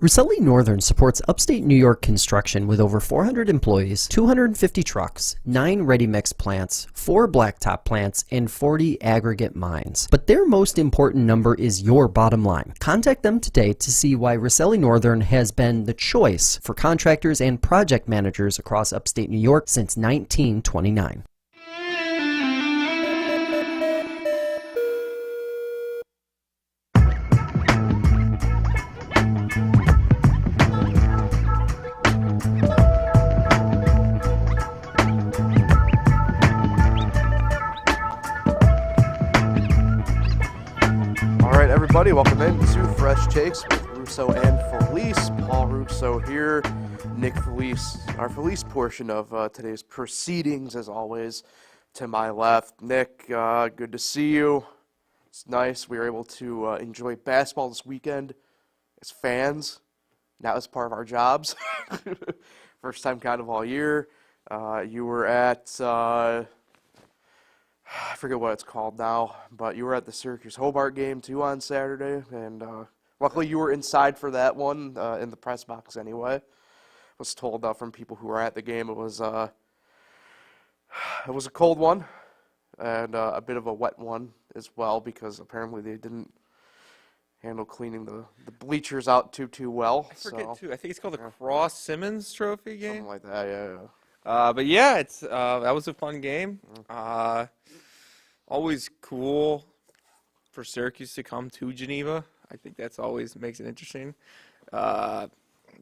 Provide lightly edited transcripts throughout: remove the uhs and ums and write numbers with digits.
Ruselli Northern supports upstate New York construction with over 400 employees, 250 trucks, 9 ready-mix plants, 4 blacktop plants, and 40 aggregate mines. But their most important number is your bottom line. Contact them today to see why Ruselli Northern has been the choice for contractors and project managers across upstate New York since 1929. Everybody, welcome in to Fresh Takes with Russo and Felice. Paul Russo here, Nick Felice, our Felice portion of today's proceedings, as always, to my left. Nick, good to see you. It's nice we were able to enjoy basketball this weekend as fans, not as part of our jobs. First time kind of all year. You were at... I forget what it's called now, but you were at the Syracuse-Hobart game, too, on Saturday, and luckily you were inside for that one, in the press box anyway. I was told from people who were at the game it was a cold one, and a bit of a wet one as well, because apparently they didn't handle cleaning the bleachers out too well. I forget, too. I think it's called the Cross-Simmons Trophy game. Something like that, yeah. But yeah, it's that was a fun game. Always cool for Syracuse to come to Geneva. I think that's always makes it interesting. The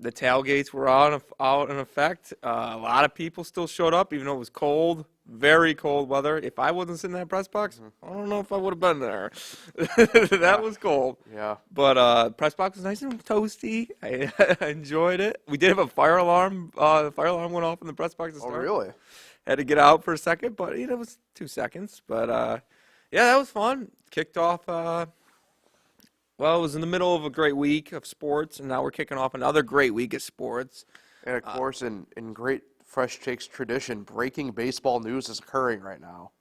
tailgates were out in effect. A lot of people still showed up, even though it was cold, very cold weather. If I wasn't sitting in that press box, I don't know if I would have been there. That was cold. Yeah. But press box was nice and toasty. I enjoyed it. We did have a fire alarm. The fire alarm went off in the press box to start. Oh, really? Had to get out for a second, but it was 2 seconds. But yeah, that was fun. Kicked off. Well, it was in the middle of a great week of sports, and now we're kicking off another great week of sports. And of course, in great Fresh Takes tradition, breaking baseball news is occurring right now.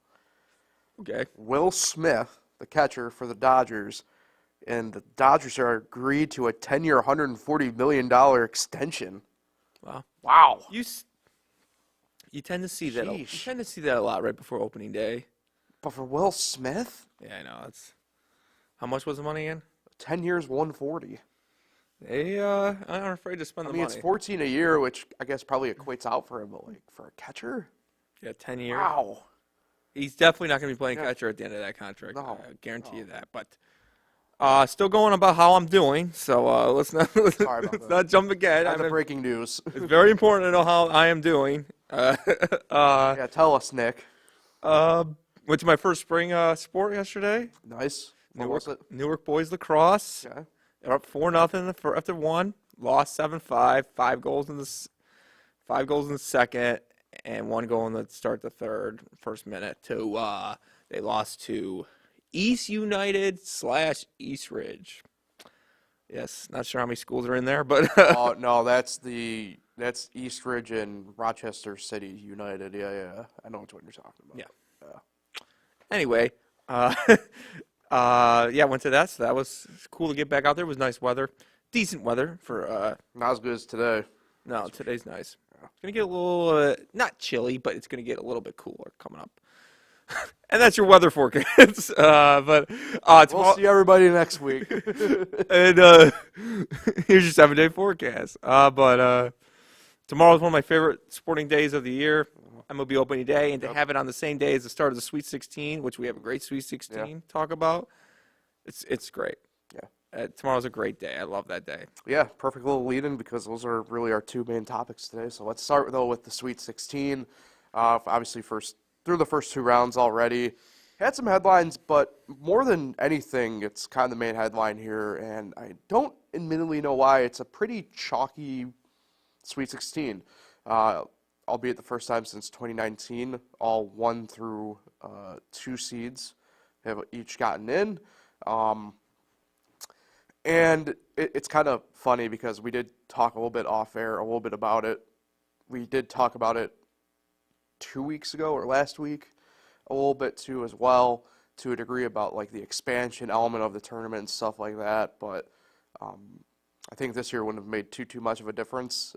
Okay. Will Smith, the catcher for the Dodgers, and the Dodgers are agreed to a 10-year, $140 million extension. Wow. Wow. You tend to see that. You Sheesh. tend to see that a lot right before opening day. But for Will Smith, Yeah, I know. How much was the money again? 10 years, 140. They aren't afraid to spend I the mean, money. it's 14 a year, which I guess probably equates out for him, but like for a catcher? Yeah, 10 years. Wow. He's definitely not going to be playing Yeah. catcher at the end of that contract. No. I guarantee you that. But still going about how I'm doing. So let's not Sorry about let's that. not jump ahead. That's the breaking news. It's very important to know how I am doing. Yeah, tell us, Nick. Went to my first spring sport yesterday. Nice. What was it? Newark boys lacrosse. Okay. They're up 4-0 after one. Lost 7-5. 5 goals in the second, and 1 goal in the start the third. First minute they lost to East United / East Ridge. Yes, not sure how many schools are in there, but Oh, no, that's East Ridge and Rochester City United. Yeah. I know what you're talking about. Yeah. Anyway, yeah, went to that, so that was cool to get back out there. It was nice weather, decent weather for. Not as good as today. No, today's nice. It's gonna get a little not chilly, but it's gonna get a little bit cooler coming up. And that's your weather forecast. But We'll see everybody next week. and here's your 7-day forecast. But tomorrow's one of my favorite sporting days of the year. MLB opening day, and to have it on the same day as the start of the Sweet 16, which we have a great Sweet 16 talk about, it's great. Yeah. Tomorrow's a great day. I love that day. Yeah, perfect little lead-in because those are really our 2 main topics today. So let's start, though, with the Sweet 16. Obviously, through the first 2 rounds already. Had some headlines, but more than anything, it's kind of the main headline here, and I don't admittedly know why. It's a pretty chalky Sweet 16. Albeit the first time since 2019, all 1 through 2 seeds have each gotten in. And it's kind of funny because we did talk a little bit off air, a little bit about it. We did talk about it 2 weeks ago or last week, a little bit too as well, to a degree about like the expansion element of the tournament and stuff like that. But I think this year wouldn't have made too much of a difference.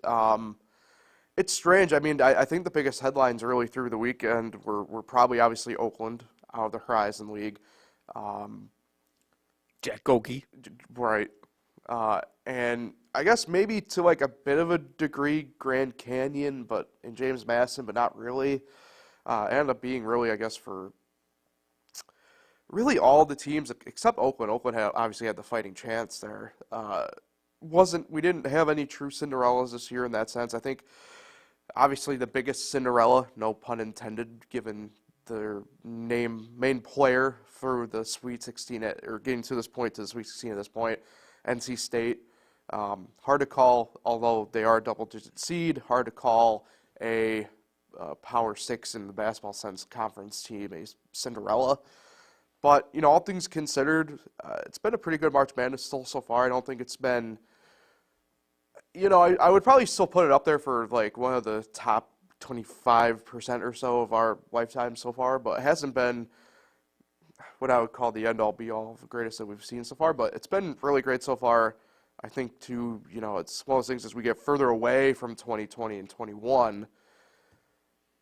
It's strange. I mean, I think the biggest headlines really through the weekend were probably obviously Oakland out of the Horizon League. Jack Goki. Right. And I guess maybe to like a bit of a degree Grand Canyon, but in James Madison, but not really. It ended up being really, I guess, for really all the teams except Oakland. Oakland obviously had the fighting chance there. We didn't have any true Cinderellas this year in that sense. I think obviously the biggest Cinderella, no pun intended, given their main player for the Sweet 16 or getting to this point to the Sweet 16 at this point, NC State. Hard to call, although they are a double-digit seed. Hard to call a Power 6 in the basketball sense conference team a Cinderella. But, all things considered, it's been a pretty good March Madness still so far. I don't think it's been, I would probably still put it up there for like one of the top 25% or so of our lifetime so far, but it hasn't been what I would call the end-all be-all, the greatest that we've seen so far, but it's been really great so far. I think it's one of those things as we get further away from 2020 and 21,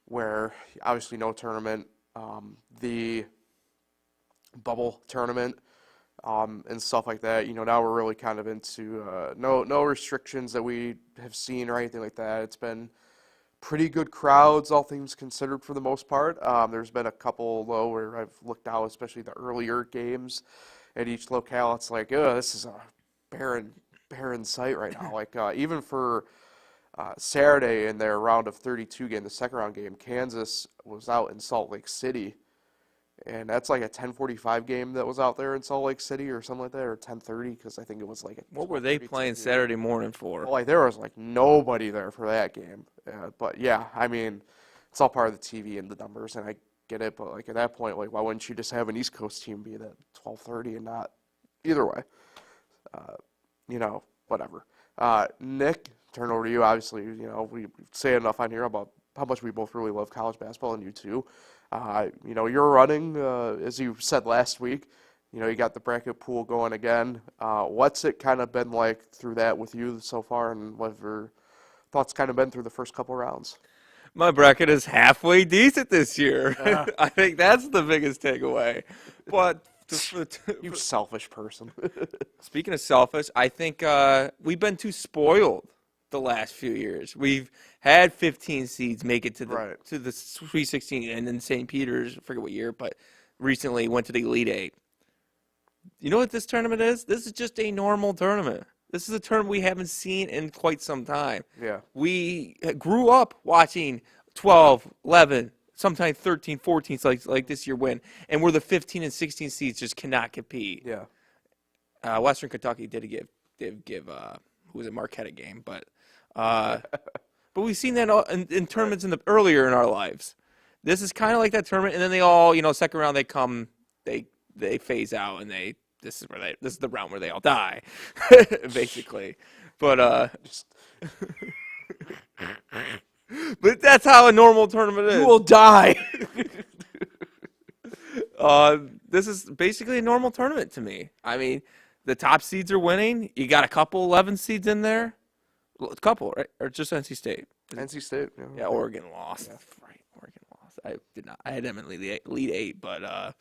where obviously no tournament, the bubble tournament, and stuff like that. Now we're really kind of into no restrictions that we have seen or anything like that. It's been pretty good crowds, all things considered, for the most part. There's been a couple, though, where I've looked out, especially the earlier games at each locale. It's like, this is a barren sight right now. Like, even for Saturday in their round of 32 game, the second round game, Kansas was out in Salt Lake City. And that's like a 10:45 game that was out there in Salt Lake City or something like that, or 10:30, because I think it was like What were they playing Saturday morning for? Well, like there was like nobody there for that game. But yeah, I mean, it's all part of the TV and the numbers, and I get it. But like at that point, like why wouldn't you just have an East Coast team be at 12:30 and not either way? Whatever. Nick, turn over to you. Obviously, we say enough on here about how much we both really love college basketball, and you too. You're running, as you said last week, you got the bracket pool going again. What's it kind of been like through that with you so far, and what have your thoughts kind of been through the first couple rounds? My bracket is halfway decent this year. I think that's the biggest takeaway. But you selfish person. Speaking of selfish, I think we've been too spoiled the last few years. We've had 15 seeds make it to the Sweet 16, and then St. Peter's, I forget what year, but recently went to the Elite Eight. You know what this tournament is? This is just a normal tournament. This is a tournament we haven't seen in quite some time. Yeah. We grew up watching 12, 11, sometimes 13, 14, like this year win, and we're the 15 and 16 seeds just cannot compete. Yeah. Western Kentucky did give who was it, Marquette a game, but we've seen that in tournaments earlier in our lives. This is kind of like that tournament, and then they all, second round they phase out, and this is the round where they all die, basically. But but that's how a normal tournament is. You will die. This is basically a normal tournament to me. I mean, the top seeds are winning. You got a couple 11 seeds in there. A couple, right? Or just NC State? NC State. Yeah, Oregon lost. Yeah. Right, Oregon lost. I did not. I had them in the Elite Eight, but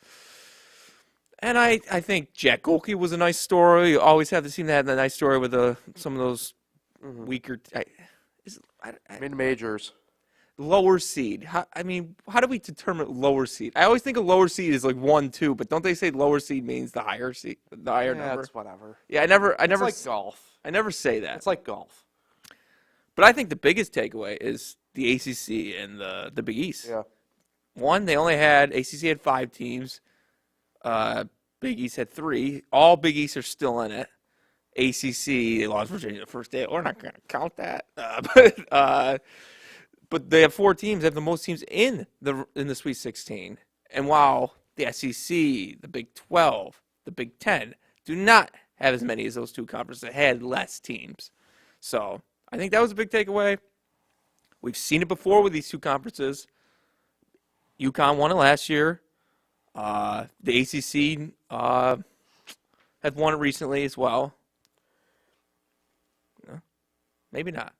and I think Jack Goki was a nice story. You always have to seem to have a nice story with some of those weaker mid-majors. Lower seed. How do we determine lower seed? I always think a lower seed is like 1, 2, but don't they say lower seed means the higher seed, the higher number? It's whatever. Yeah, I never. It's like golf. I never say that. It's like golf. But I think the biggest takeaway is the ACC and the Big East. Yeah. One, ACC had 5 teams. Big East had 3. All Big East are still in it. ACC, they lost Virginia the first day. We're not going to count that. But they have 4 teams. They have the most teams in the Sweet 16. And while the SEC, the Big 12, the Big 10 do not have as many as those 2 conferences, that had less teams. So I think that was a big takeaway. We've seen it before with these 2 conferences. UConn won it last year. The ACC had won it recently as well. Maybe not.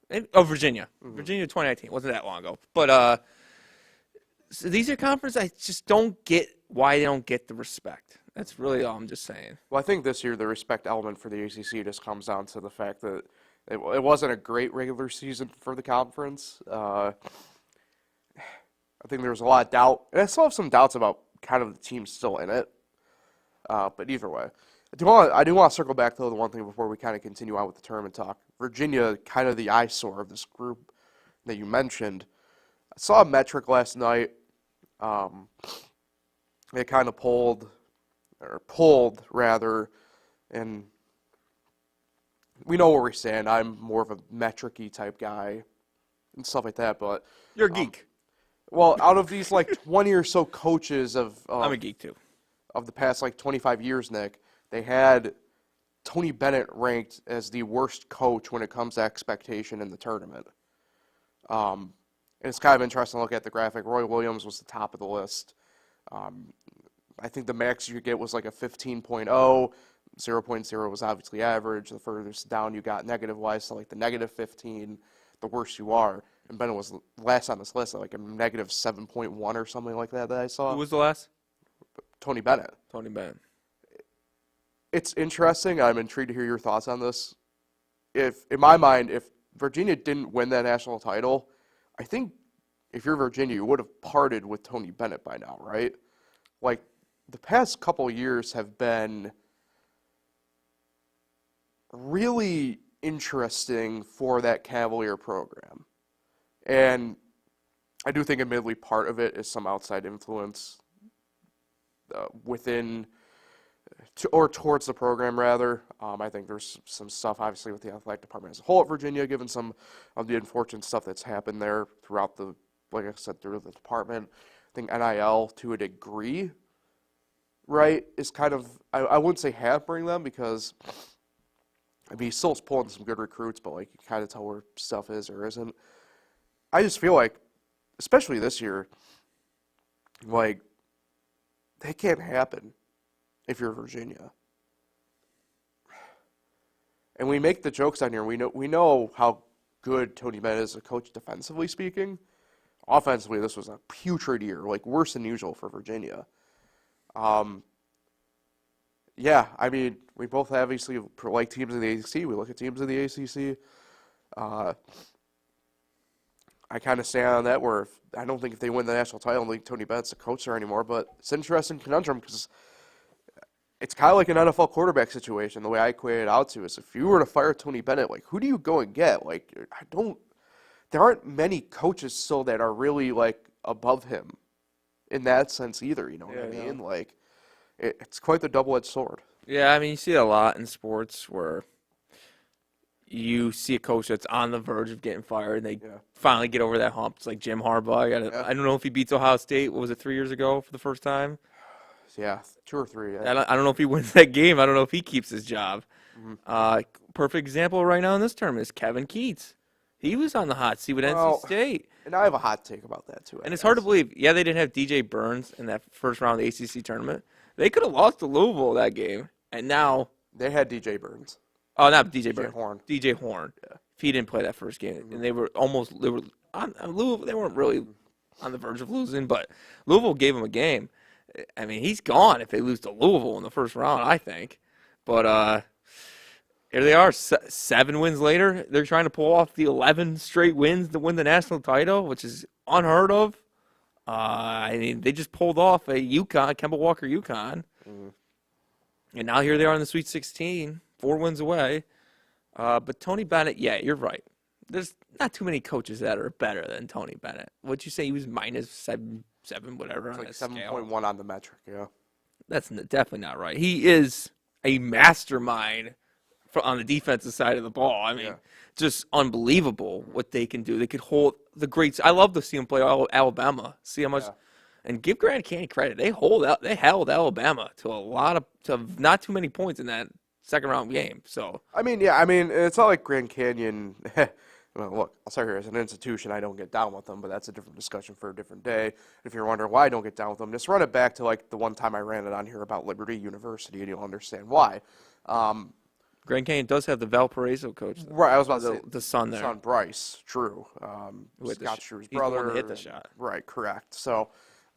Virginia. Virginia 2019. Wasn't that long ago. But so these are conferences I just don't get why they don't get the respect. That's really all I'm just saying. Well, I think this year the respect element for the ACC just comes down to the fact that it wasn't a great regular season for the conference. I think there was a lot of doubt. And I still have some doubts about kind of the team still in it. But either way. I do want to circle back, though, the one thing before we kind of continue on with the tournament talk. Virginia, kind of the eyesore of this group that you mentioned. I saw a metric last night. It kind of pulled, and we know where we stand. I'm more of a metric-y type guy and stuff like that, but... You're a geek. Well, out of these, 20 or so coaches of... I'm a geek, too. Of the past, 25 years, Nick, they had Tony Bennett ranked as the worst coach when it comes to expectation in the tournament. And it's kind of interesting to look at the graphic. Roy Williams was the top of the list. I think the max you could get was a 15.0. 0.0 was obviously average. The furthest down you got negative-wise, so the negative 15, the worse you are. And Bennett was last on this list at a negative 7.1 or something like that I saw. Who was the last? Tony Bennett. Tony Bennett. It's interesting. I'm intrigued to hear your thoughts on this. In my mind, if Virginia didn't win that national title, I think if you're Virginia, you would have parted with Tony Bennett by now, right? The past couple of years have been really interesting for that Cavalier program. And I do think admittedly part of it is some outside influence within or towards the program, rather. I think there's some stuff, obviously, with the athletic department as a whole at Virginia, given some of the unfortunate stuff that's happened there throughout like I said, through the department. I think NIL, to a degree, right, is kind of, I wouldn't say hampering them because, he's still pulling some good recruits, but, you kind of tell where stuff is or isn't. I just feel like, especially this year, that can't happen if you're Virginia. And we make the jokes on here. We know how good Tony Bennett is as a coach defensively speaking. Offensively, this was a putrid year, worse than usual for Virginia. Yeah, we both obviously like teams in the ACC. We look at teams in the ACC. I kind of stand on that where I don't think if they win the national title, I don't think Tony Bennett's the coach there anymore. But it's an interesting conundrum because it's kind of like an NFL quarterback situation. The way I equate it out to is if you were to fire Tony Bennett, who do you go and get? There aren't many coaches still that are really above him in that sense either. You know what I mean? Yeah. It's quite the double-edged sword. Yeah, you see it a lot in sports where you see a coach that's on the verge of getting fired, and they finally get over that hump. It's like Jim Harbaugh. I don't know if he beats Ohio State. What was it, 3 years ago for the first time? Yeah, 2 or 3. Yeah. I don't know if he wins that game. I don't know if he keeps his job. Mm-hmm. Perfect example right now in this tournament is Kevin Keats. He was on the hot seat with NC State. And I have a hot take about that, too. And it's hard to believe. Yeah, they didn't have DJ Burns in that first round of the ACC tournament. They could have lost to Louisville that game. And now they had DJ Burns. Oh, not DJ Burns. Horn. DJ Horn. Yeah. If he didn't play that first game. And they were on Louisville. They weren't really on the verge of losing, but Louisville gave him a game. He's gone if they lose to Louisville in the first round, I think. But here they are, 7 wins later. They're trying to pull off the 11 straight wins to win the national title, which is unheard of. They just pulled off a Kemba Walker UConn. Mm. And now here they are in the Sweet 16, 4 wins away. But Tony Bennett, yeah, you're right. There's not too many coaches that are better than Tony Bennett. What'd you say? He was minus 7, whatever on that scale. 7.1 on the metric, yeah. That's definitely not right. He is a mastermind on the defensive side of the ball. Just unbelievable what they can do. They could hold the greats. I love to see them play Alabama. See how much, and give Grand Canyon credit. They held Alabama to not too many points in that second round game. So it's not like Grand Canyon. Well, look, I'll start here. As an institution, I don't get down with them, but that's a different discussion for a different day. If you're wondering why I don't get down with them, just run it back to the one time I ran it on here about Liberty University, and you'll understand why. Grand Canyon does have the Valparaiso coach, though. Right, I was about to say The son there. son Bryce, true. With the Scott Schuer's he's the one brother. that hit the shot. Right, correct. So,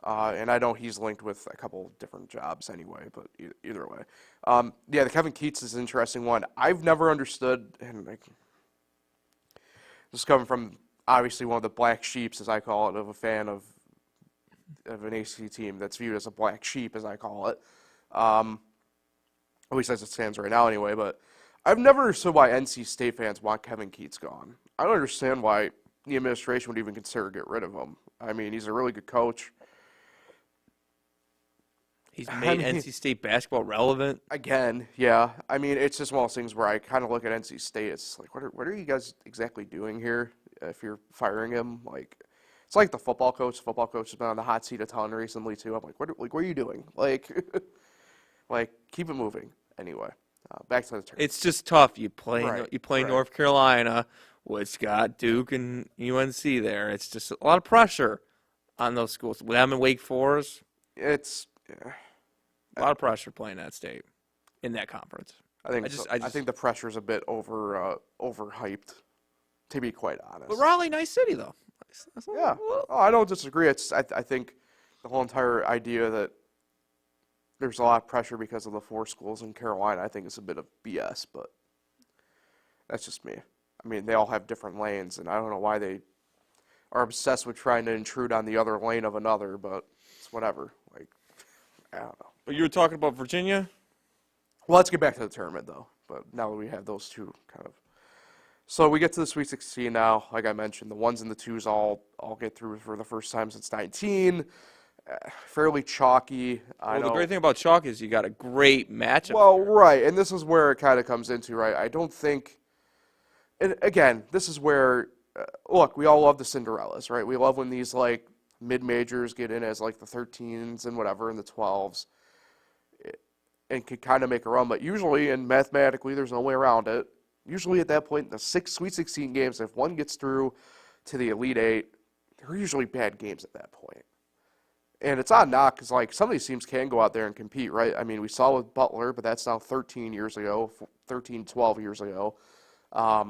and I know he's linked with a couple different jobs anyway, but either way. Yeah, the Kevin Keats is an interesting one. I've never understood, and like, this is coming from obviously one of the black sheeps, as I call it, of a fan of an AC team that's viewed as a black sheep, as I call it. At least as it stands right now anyway, but I've never understood why NC State fans want Kevin Keats gone. I don't understand why the administration would even consider get rid of him. I mean, he's a really good coach. He's made NC State basketball relevant. Again, yeah. I mean, it's just one of those things where I kind of look at NC State. It's like, what are you guys exactly doing here if you're firing him? Like, it's like the football coach. The football coach has been on the hot seat a ton recently, too. I'm like, what are you doing? Like, like keep it moving. Anyway, back to the tournament. It's just tough. You play Right. North Carolina, which got Duke and UNC there. It's just a lot of pressure on those schools. With them in Wake Forest, It's a lot of pressure playing that state in that conference. I think the pressure's a bit overhyped, to be quite honest. But Raleigh, nice city though. Yeah, I don't disagree. I think the whole entire idea that there's a lot of pressure because of the 4 schools in Carolina, I think is a bit of BS, but that's just me. I mean, they all have different lanes, and I don't know why they are obsessed with trying to intrude on the other lane of another, but it's whatever. Like, I don't know. But you were talking about Virginia? Well, let's get back to the tournament, though. But now that we have those two kind of. So we get to the Sweet 16 now. Like I mentioned, the 1s and the 2s all get through for the first time since 19. Fairly chalky. Well, the great thing about chalk is you got a great matchup. Well, right, and this is where it kind of comes into, right? I don't think, and again, this is where, look, we all love the Cinderellas, right? We love when these, like, mid-majors get in as, like, the 13s and whatever, and the 12s, and can kind of make a run. But usually, and mathematically, there's no way around it, usually at that point, in the Sweet 16 games, if one gets through to the Elite Eight, they're usually bad games at that point. And it's on knock because, like, some of these teams can go out there and compete, right? I mean, we saw with Butler, but that's now 13 years ago, 13, 12 years ago. I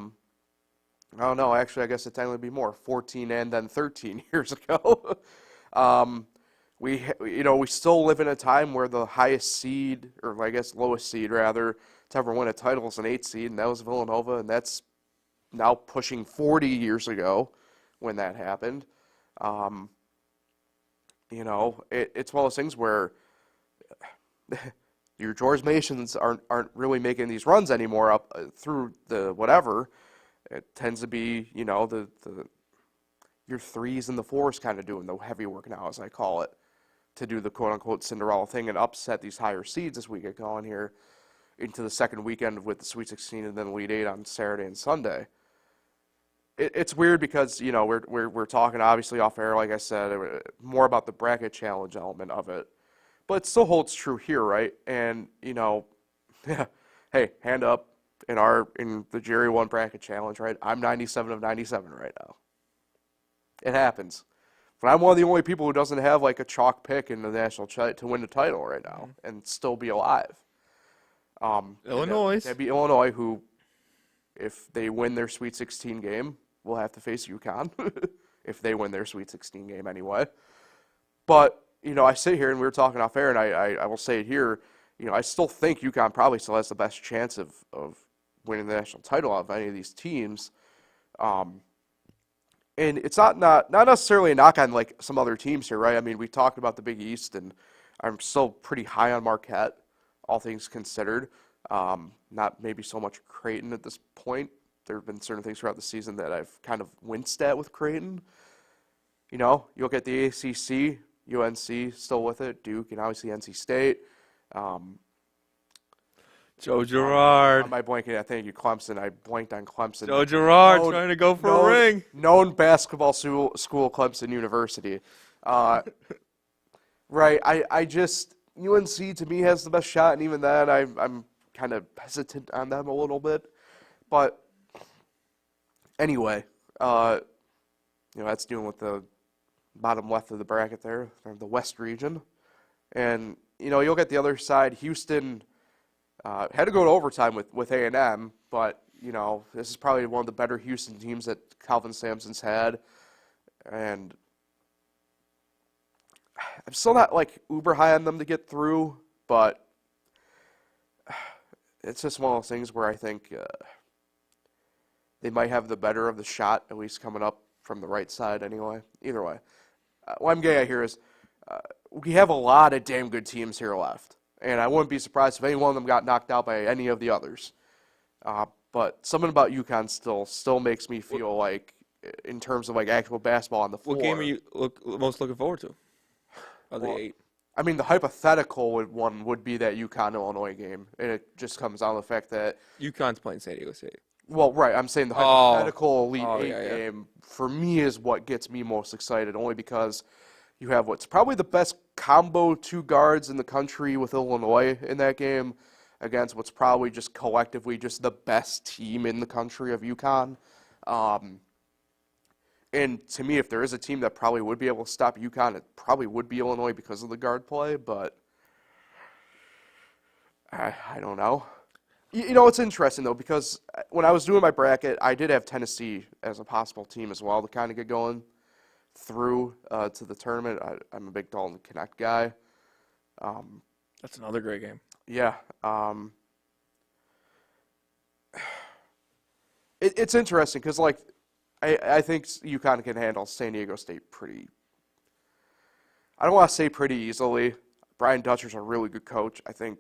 don't know. Actually, I guess it'd technically be more, 14 and then 13 years ago. We still live in a time where the highest seed, or I guess lowest seed, rather, to ever win a title is an 8 seed, and that was Villanova, and that's now pushing 40 years ago when that happened. It's one of those things where your George Masons aren't really making these runs anymore up through the whatever. It tends to be, your 3s and the 4s kind of doing the heavy work now, as I call it, to do the quote-unquote Cinderella thing and upset these higher seeds as we get going here into the second weekend with the Sweet 16 and then Elite 8 on Saturday and Sunday. It's weird because, we're talking obviously off air, like I said, more about the bracket challenge element of it. But it still holds true here, right? And, hey, hand up in the Jerry 1 bracket challenge, right? I'm 97 of 97 right now. It happens. But I'm one of the only people who doesn't have like a chalk pick in the national to win the title right now and still be alive. Illinois. That'd be Illinois, who, if they win their Sweet 16 game, will have to face UConn if they win their Sweet 16 game anyway. But, I sit here and we were talking off air, and I will say it here, I still think UConn probably still has the best chance of winning the national title out of any of these teams. And it's not necessarily a knock on like some other teams here, right? I mean, we talked about the Big East, and I'm still pretty high on Marquette, all things considered. Not maybe so much Creighton at this point. There have been certain things throughout the season that I've kind of winced at with Creighton. You look at the ACC, UNC still with it, Duke, and obviously NC State. Joe Girard. Am I blanking? Thank you, Clemson. I blanked on Clemson. Joe Girard trying to go for a ring. Known basketball school, Clemson University. Right. I just UNC to me has the best shot, and even then I'm kind of hesitant on them a little bit. But anyway, that's dealing with the bottom left of the bracket there, the West region. And, you look at the other side, Houston, Had to go to overtime with A&M, but this is probably one of the better Houston teams that Calvin Sampson's had, and I'm still not like uber high on them to get through, but it's just one of those things where I think they might have the better of the shot, at least coming up from the right side anyway. Either way, what I'm getting at here is we have a lot of damn good teams here left, and I wouldn't be surprised if any one of them got knocked out by any of the others. But something about UConn still makes me feel like, in terms of like actual basketball on the floor. What game are you most looking forward to? Of the 8? I mean, the hypothetical one would be that UConn-Illinois game, and it just comes down to the fact that UConn's playing San Diego State. Well, right, I'm saying the hypothetical Elite Eight game, for me, is what gets me most excited, only because you have what's probably the best combo two guards in the country with Illinois in that game against what's probably just collectively just the best team in the country of UConn. And to me, if there is a team that probably would be able to stop UConn, it probably would be Illinois because of the guard play, but I don't know. It's interesting, though, because when I was doing my bracket, I did have Tennessee as a possible team as well to kind of get going through to the tournament. I'm a big Dalton Connect guy. That's another great game. Yeah. It's interesting because, like, I think UConn can handle San Diego State pretty. I don't want to say pretty easily. Brian Dutcher's a really good coach, I think.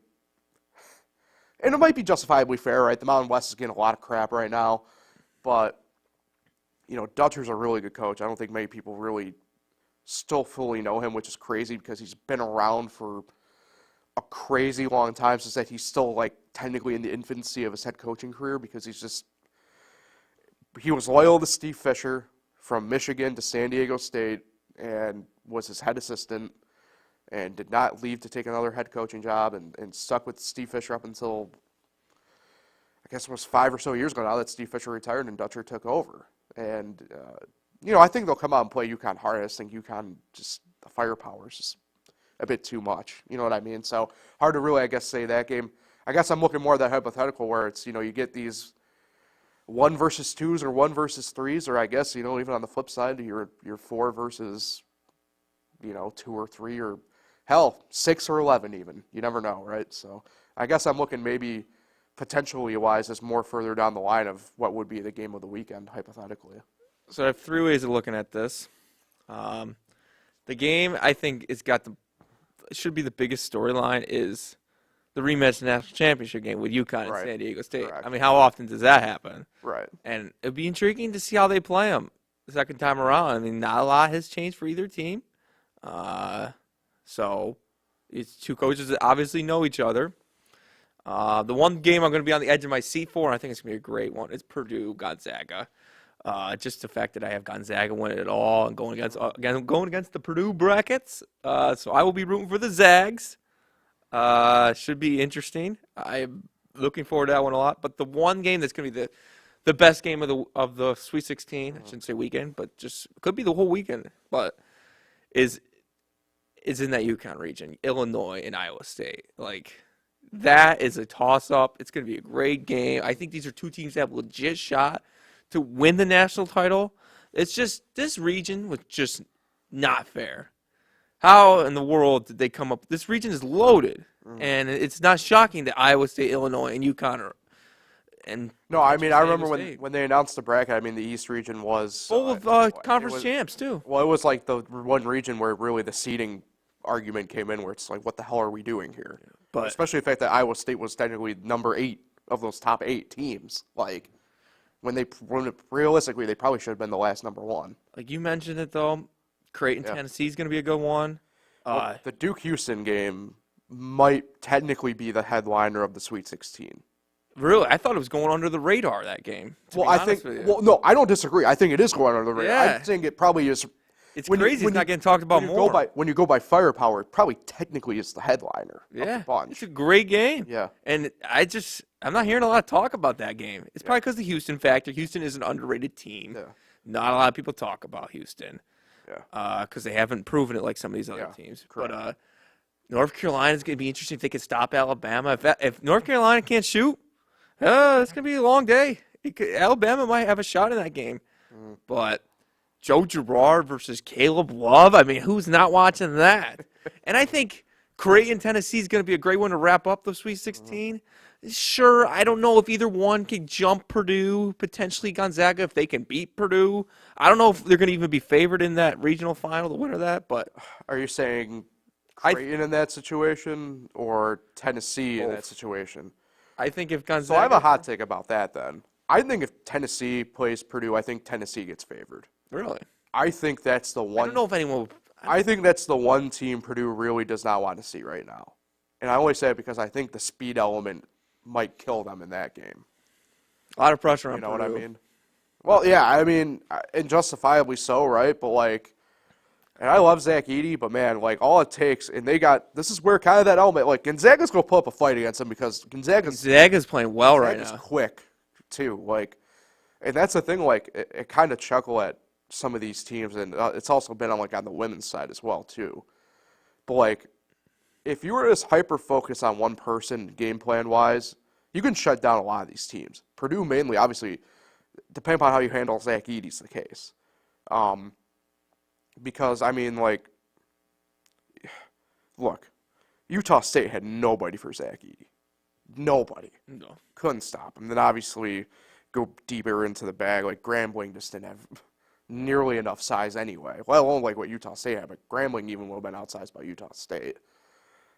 And it might be justifiably fair, right? The Mountain West is getting a lot of crap right now. But, Dutcher's a really good coach. I don't think many people really still fully know him, which is crazy because he's been around for a crazy long time, since that he's still, like, technically in the infancy of his head coaching career, because he was loyal to Steve Fisher from Michigan to San Diego State and was his head assistant and did not leave to take another head coaching job and stuck with Steve Fisher up until, I guess it was 5 or so years ago now that Steve Fisher retired and Dutcher took over. And, I think they'll come out and play UConn hard. I just think UConn, just the firepower is just a bit too much. You know what I mean? So hard to really, I guess, say that game. I guess I'm looking more at that hypothetical where it's, you get these 1 versus 2s or 1 versus 3s, or I guess, even on the flip side, your 4 versus, 2 or 3, or hell, 6 or 11 even. You never know, right? So I guess I'm looking maybe potentially wise as more further down the line of what would be the game of the weekend, hypothetically. So I have 3 ways of looking at this. The game I think should be the biggest storyline is the rematch national championship game with UConn and San Diego State. Correct. I mean, how often does that happen? Right. And it'd be intriguing to see how they play them the second time around. I mean, not a lot has changed for either team. So it's 2 coaches that obviously know each other. The one game I'm going to be on the edge of my seat for, and I think it's going to be a great one, is Purdue-Gonzaga. Just the fact that I have Gonzaga winning it all and going against the Purdue brackets. So I will be rooting for the Zags. Should be interesting. I'm looking forward to that one a lot. But the one game that's going to be the best game of the Sweet 16, I shouldn't say weekend, but just could be the whole weekend, but is in that UConn region, Illinois and Iowa State. Like, that is a toss-up. It's going to be a great game. I think these are 2 teams that have a legit shot to win the national title. It's just, this region was just not fair. How in the world did they come up? This region is loaded, and it's not shocking that Iowa State, Illinois, and UConn are. And no, I mean, I remember when they announced the bracket. I mean, the East region was full of conference champs too. Well, it was like the one region where really the seeding argument came in, where it's like, what the hell are we doing here? But especially the fact that Iowa State was technically number 8 of those top 8 teams. Like, when realistically they probably should have been the last number 1. Like you mentioned it though. Creighton, Tennessee is going to be a good one. The Duke-Houston game might technically be the headliner of the Sweet 16. Really? I thought it was going under the radar, that game. Well, I think. Well, no, I don't disagree. I think it is going under the radar. Yeah. I think it probably is. It's crazy it's not getting talked about more. When you go by firepower, it probably technically is the headliner of the bunch. It's a great game. Yeah. And I'm not hearing a lot of talk about that game. It's probably because of the Houston factor. Houston is an underrated team. Yeah. Not a lot of people talk about Houston. Yeah. Because they haven't proven it like some of these other teams. Correct. But North Carolina's going to be interesting if they can stop Alabama. If North Carolina can't shoot, it's going to be a long day. Alabama might have a shot in that game. But Joe Girard versus Caleb Love, I mean, who's not watching that? And I think Creighton, Tennessee is going to be a great one to wrap up the Sweet 16. Sure, I don't know if either one can jump Purdue, potentially Gonzaga, if they can beat Purdue. I don't know if they're going to even be favored in that regional final, the winner of that. But Are you saying Creighton in that situation or Tennessee in that Both. situation? I think if So Gonzaga... I have a hot take about that then. I think if Tennessee plays Purdue, I think Tennessee gets favored. Really? I think that's the I one. don't know if anyone will... I think that's the one team Purdue really does not want to see right now. And I only say it because I think the speed element might kill them in that game. A lot of pressure on You know Purdue. what I mean? Well, yeah, I mean, and justifiably so, right? But, like, and I love Zach Edey, but, man, like, all it takes, and they got, this is where kind of that element, like, Gonzaga's going to put up a fight against them because Gonzaga's playing well right Gonzaga's now. quick, too. Like, and that's the thing, like, it kind of chuckle at some of these teams, and it's also been on, like, on the women's side as well, too. But, like, if you were just hyper-focused on one person game plan-wise, you can shut down a lot of these teams. Purdue mainly, obviously, depending on how you handle Zach Edey's the case. Because, I mean, like, look, Utah State had nobody for Zach Edey. Nobody. No. Couldn't stop him. Then, obviously, go deeper into the bag. Like, Grambling just didn't have nearly enough size anyway. Let alone, like, what Utah State had. But Grambling even would have been outsized by Utah State.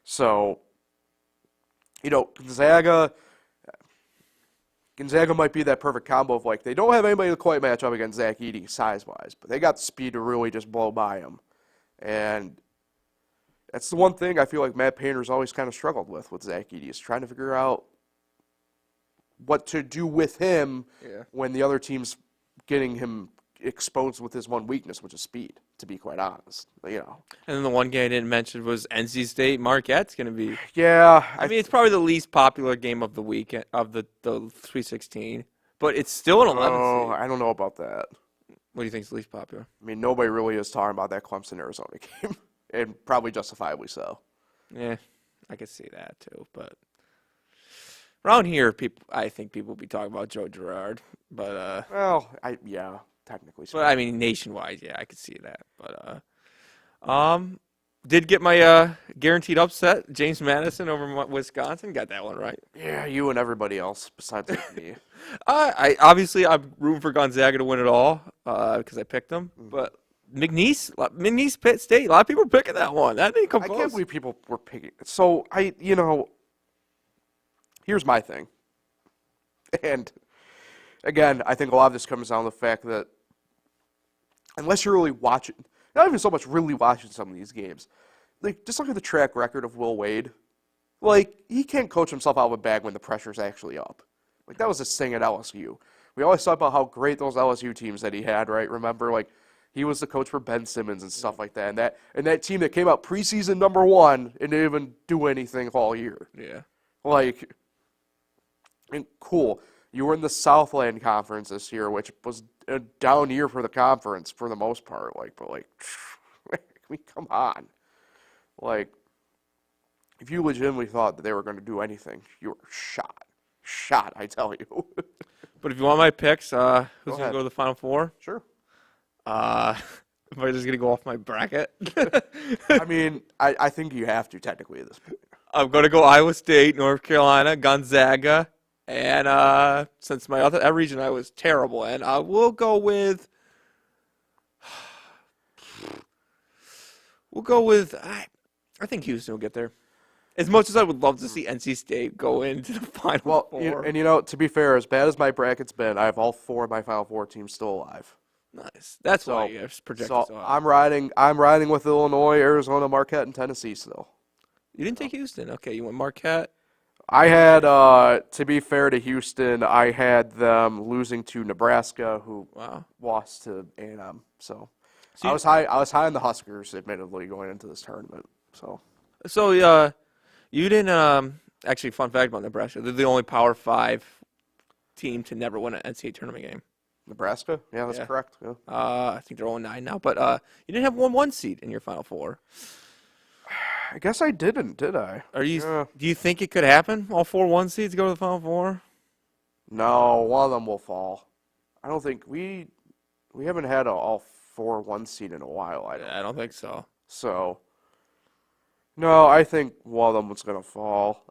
So, you know, Gonzaga might be that perfect combo of, like, they don't have anybody to quite match up against Zach Edey size-wise, but they got the speed to really just blow by him. And that's the one thing I feel like Matt Painter's always kind of struggled with Zach Edey, is trying to figure out what to do with him when the other team's getting him exposed with his one weakness, which is speed, to be quite honest. You know. And then the one game I didn't mention was NC State Marquette's going to be. Yeah. I mean, it's probably the least popular game of the weekend of the Sweet 16, but it's still an 11 seed. I don't know about that. What do you think is the least popular? I mean, nobody really is talking about that Clemson-Arizona game, and probably justifiably so. Yeah, I could see that too. But around here, I think people will be talking about Joe Girard. But technically but I mean, nationwide, yeah, I could see that. But did get my guaranteed upset. James Madison over Wisconsin, got that one right. Yeah, you and everybody else besides me. I'm rooting for Gonzaga to win it all because I picked them. But McNeese Pitt State, a lot of people are picking that one. That didn't come I close. can't believe people were picking. So here's my thing. And again, I think a lot of this comes down to the fact that unless you're really watching, not even so much really watching some of these games, like, just look at the track record of Will Wade. Like, he can't coach himself out of a bag when the pressure's actually up. Like, that was his thing at LSU. We always talk about how great those LSU teams that he had, right? Remember, like, he was the coach for Ben Simmons and stuff like that. And that team that came out preseason number 1 and didn't even do anything all year. Yeah. Like, and cool. You were in the Southland Conference this year, which was a down year for the conference for the most part. Like, but like, I mean, come on. Like, if you legitimately thought that they were going to do anything, you were shot. Shot, I tell you. But if you want my picks, who's going to ahead. go to the Final Four? Sure. Am I just going to go off my bracket? I mean, I think you have to technically at this point. I'm going to go Iowa State, North Carolina, Gonzaga, and since my other region I was terrible in, I will go with. I think Houston will get there. As much as I would love to see NC State go into the Final Four. And to be fair, as bad as my bracket's been, I have all 4 of my Final Four teams still alive. Nice. That's why you projected so high. I'm riding with Illinois, Arizona, Marquette, and Tennessee still. You didn't take Houston. Okay, you went Marquette. I had, to be fair to Houston, I had them losing to Nebraska, who lost to A&M. So I was high on the Huskers, admittedly, going into this tournament. So you didn't. Actually, fun fact about Nebraska: they're the only Power 5 team to never win an NCAA tournament game. Nebraska, yeah, that's correct. Yeah. I think they're 0-9 now, but you didn't have 1 seed in your Final Four. I guess I didn't, did I? Are you? Yeah. Do you think it could happen? All 4 1 seeds go to the Final Four? No, one of them will fall. I don't think we haven't had all 4 1 seed in a while. I don't think so. So. No, I think one of them was gonna fall.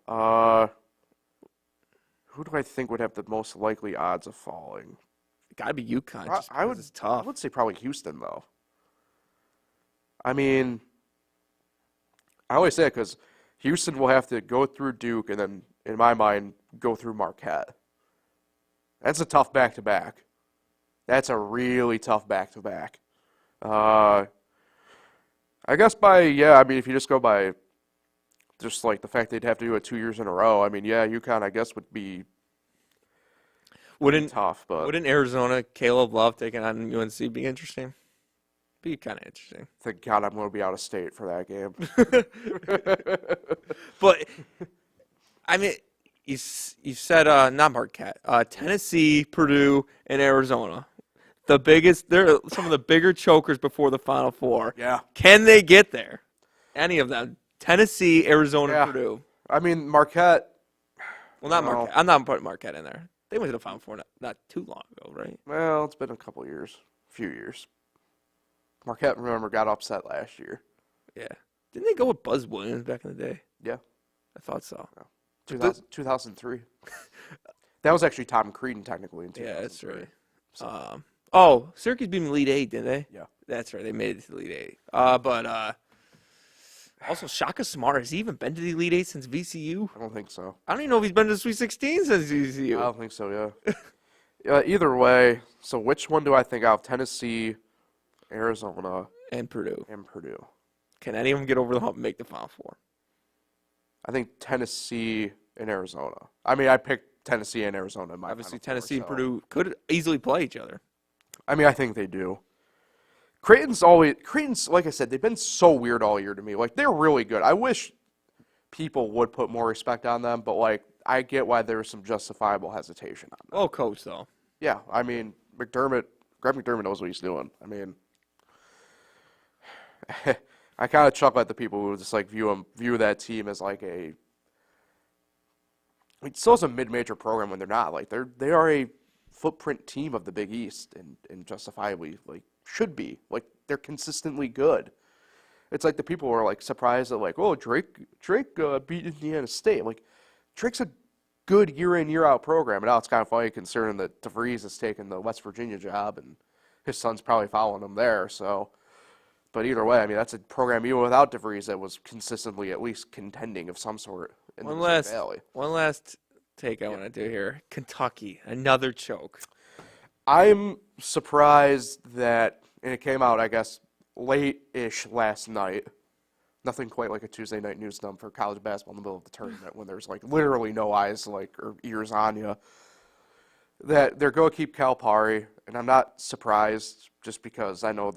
Who do I think would have the most likely odds of falling? It gotta be UConn. Just I would. because it's tough. I would say probably Houston though. I mean, I always say it because Houston will have to go through Duke and then, in my mind, go through Marquette. That's a tough back-to-back. That's a really tough back-to-back. I guess I mean, if you just go by just like the fact they'd have to do it 2 years in a row, I mean, yeah, UConn, I guess, would be tough. But Wouldn't Arizona, Caleb Love taking on UNC be interesting? Be kind of interesting. thank God I'm going to be out of state for that game. But, I mean, you said not Marquette. Tennessee, Purdue, and Arizona. They're some of the bigger chokers before the Final Four. Yeah. Can they get there? Any of them? Tennessee, Arizona, Yeah. Purdue. I mean, Marquette. Well, not No. Marquette. I'm not putting Marquette in there. They went to the Final Four not too long ago, right? Well, it's been a few years. Marquette, remember, got upset last year. Yeah. Didn't they go with Buzz Williams back in the day? Yeah. I thought so. 2003. That was actually Tom Creedon, technically, in 2003. Yeah, that's right. So. Syracuse beat them in Elite Eight, didn't they? Yeah. That's right. They made it to the Elite Eight. But also, Shaka Smart, has he even been to the Elite Eight since VCU? I don't think so. I don't even know if he's been to the Sweet 16 since VCU. I don't think so, yeah. Either way, so which one do I think out of Tennessee, Arizona, And Purdue. and Purdue? Can any of them get over the hump and make the Final Four? I think Tennessee and Arizona. I mean, I picked Tennessee and Arizona in my Obviously, Final Four, Tennessee and so. Purdue could easily play each other. I mean, I think they do. Creighton's, like I said, they've been so weird all year to me. Like, they're really good. I wish people would put more respect on them, but, like, I get why there's some justifiable hesitation on them. Well, coach, though. Yeah, I mean, Greg McDermott knows what he's doing. I mean, I kind of chuckle at the people who just, like, view that team as, like, it still is a mid-major program when they're not. Like, they are a footprint team of the Big East and justifiably, like, should be. Like, they're consistently good. It's like the people who are, like, surprised that, like, oh, Drake beat Indiana State. Like, Drake's a good year-in, year-out program. And now it's kind of funny considering that DeVries has taken the West Virginia job and his son's probably following him there. So, but either way, I mean, that's a program even without DeVries that was consistently at least contending of some sort in the Missouri Valley. One last take I want to do here. Kentucky, another choke. I'm surprised that, and it came out, I guess, late-ish last night. Nothing quite like a Tuesday night news dump for college basketball in the middle of the tournament when there's, like, literally no eyes, like, or ears on you. That they're going to keep Calipari, and I'm not surprised just because I know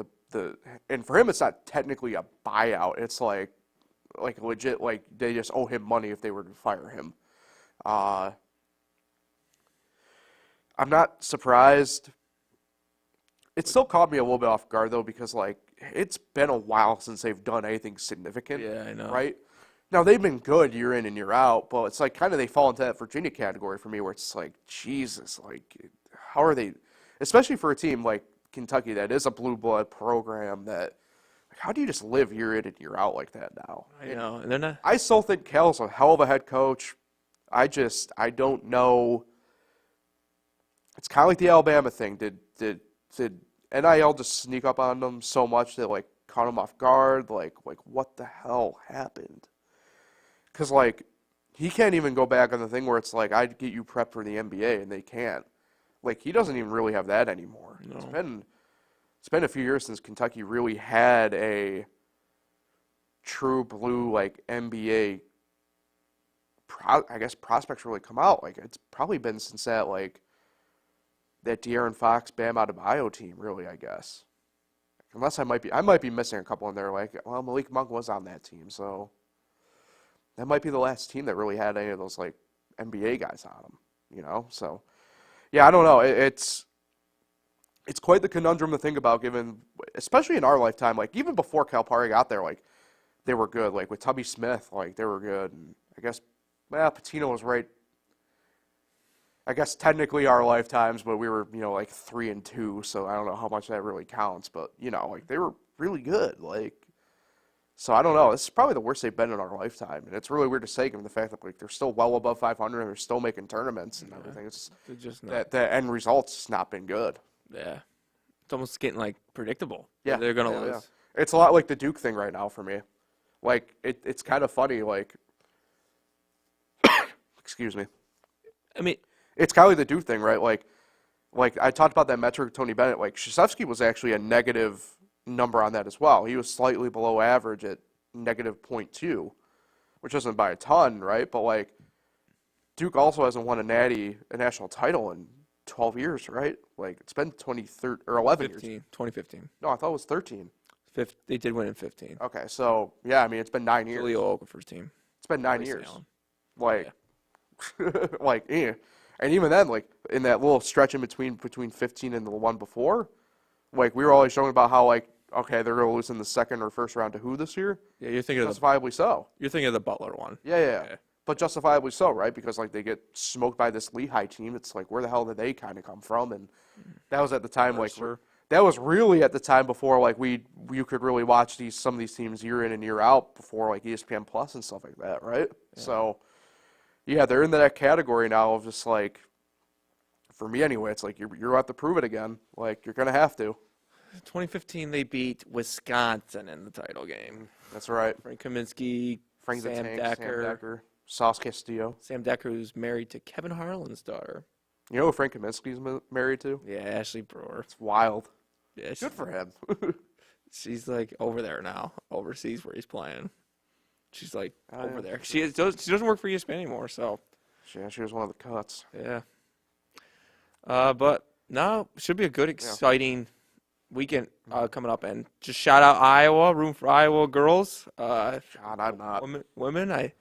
and for him it's not technically a buyout. It's like legit, like, they just owe him money if they were to fire him. I'm not surprised. It still caught me a little bit off guard, though, because, like, it's been a while since they've done anything significant. Yeah, I know. Right? Now, they've been good year in and year out, but it's like kind of they fall into that Virginia category for me where it's like, Jesus, like, how are they, especially for a team like Kentucky that is a blue blood program that, like, how do you just live year in and year out like that now? I know. And they're not. I still think Cal's a hell of a head coach. I don't know. It's kind of like the Alabama thing. Did NIL just sneak up on them so much that, like, caught them off guard? Like what the hell happened? Because, like, he can't even go back on the thing where it's like, I'd get you prepped for the NBA, and they can't. Like, he doesn't even really have that anymore. No. It's been a few years since Kentucky really had a true blue, like, NBA, I guess, prospects really come out. Like, it's probably been since that, like, that De'Aaron Fox, Bam Adebayo team, really, I guess. Unless I might be missing a couple in there. Like, well, Malik Monk was on that team, so that might be the last team that really had any of those, like, NBA guys on them, you know? So, yeah, I don't know. It's quite the conundrum to think about, given, especially in our lifetime, like, even before Calipari got there, like, they were good. Like with Tubby Smith, like they were good. And I guess, well, Patino was right. I guess technically our lifetimes, but we were, like 3-2, so I don't know how much that really counts. But like they were really good. Like, so I don't know. This is probably the worst they've been in our lifetime, and it's really weird to say, given the fact that like they're still well above 500 and they're still making tournaments and everything. It's just that the end result's not been good. Yeah. It's almost getting like predictable. Yeah, They're gonna lose. Yeah. It's a lot like the Duke thing right now for me. Like it's kind of funny. Like, excuse me. I mean, it's kind of like the Duke thing, right? Like I talked about that metric with Tony Bennett. Like Krzyzewski was actually a negative number on that as well. He was slightly below average at -0.2, which isn't by a ton, right? But like Duke also hasn't won a national title in 12 years, right? Like it's been 11 years. 2015. No, I thought it was 13. They did win in 15. Okay, so yeah, I mean it's been 9 years. Leo Okafor's team. It's been 9 Grace years. Allen. Like, like, and even then, like in that little stretch in between 15 and the one before, like we were always showing about how like okay they're gonna lose in the second or first round to who this year? Yeah, you're thinking of Justifiably so. You're thinking of the Butler one. Yeah. Okay. But justifiably so, right? Because like they get smoked by this Lehigh team. It's like where the hell did they kind of come from? And that was at the time that was really at the time before like you could really watch some of these teams year in and year out before like ESPN Plus and stuff like that, right? Yeah. So yeah, they're in that category now of just like for me anyway. It's like you're gonna have to prove it again. Like you're gonna have to. 2015, they beat Wisconsin in the title game. That's right. Frank Kaminsky, Frank Sam the Tank, Decker. Sam Decker, Sauce Castillo. Sam Decker, who's married to Kevin Harlan's daughter. You know who Frank Kaminsky's married to? Yeah, Ashley Brewer. It's wild. Yeah, good for him. She's like over there now, overseas where he's playing. She's like over there. She doesn't work for ESPN anymore, so. Yeah, she was one of the cuts. Yeah. But no, should be a good, exciting weekend coming up, and just shout out Iowa, room for Iowa girls. God, I'm not. Women, I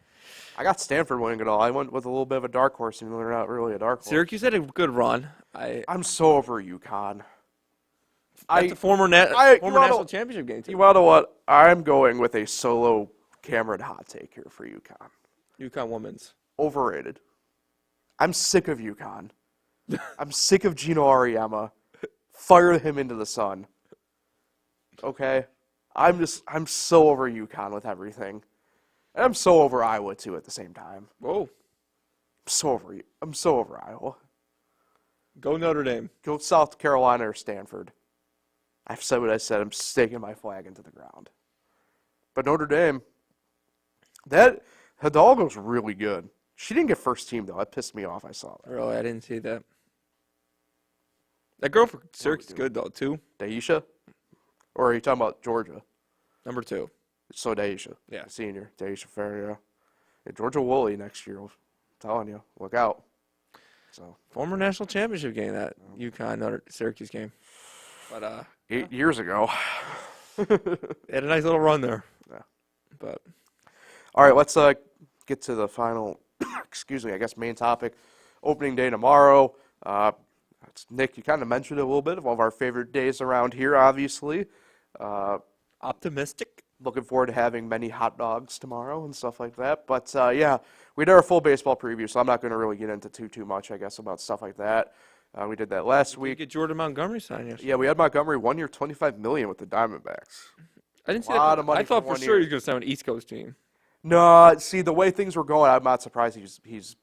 got Stanford winning it all. I went with a little bit of a dark horse, even though they're not really a dark horse. Syracuse had a good run. I'm so over UConn. That's a former national championship game too. You want to know what? I'm going with a solo Cameron hot take here for UConn. UConn women's overrated. I'm sick of UConn. I'm sick of Gino Auriemma. Fire him into the sun. Okay? I'm so over UConn with everything. And I'm so over Iowa too at the same time. Whoa. I'm so over Iowa. Go Notre Dame. Go South Carolina or Stanford. I've said what I said. I'm staking my flag into the ground. But Notre Dame, that Hidalgo's really good. She didn't get first team though. That pissed me off. I saw that. Really, I didn't see that. That girl for Syracuse is good though too. Daisha? Or are you talking about Georgia? Number 2. So Daisha. Yeah. Senior. Daisha Fair, yeah. Georgia Woolley next year. I'm telling you. Look out. So former national championship game, that UConn Syracuse game. But 8 years ago. They had a nice little run there. Yeah. But all right, let's get to the final I guess main topic. Opening day tomorrow. Nick, you kind of mentioned it a little bit of one of our favorite days around here, obviously. Optimistic. Looking forward to having many hot dogs tomorrow and stuff like that. But, yeah, we did our full baseball preview, so I'm not going to really get into too much, I guess, about stuff like that. We did that last week. Get Jordan Montgomery signed yesterday. Yeah, we had Montgomery 1 year, $25 million with the Diamondbacks. I didn't see that. I thought for sure he was going to sign an East Coast team. No, see, the way things were going, I'm not surprised he's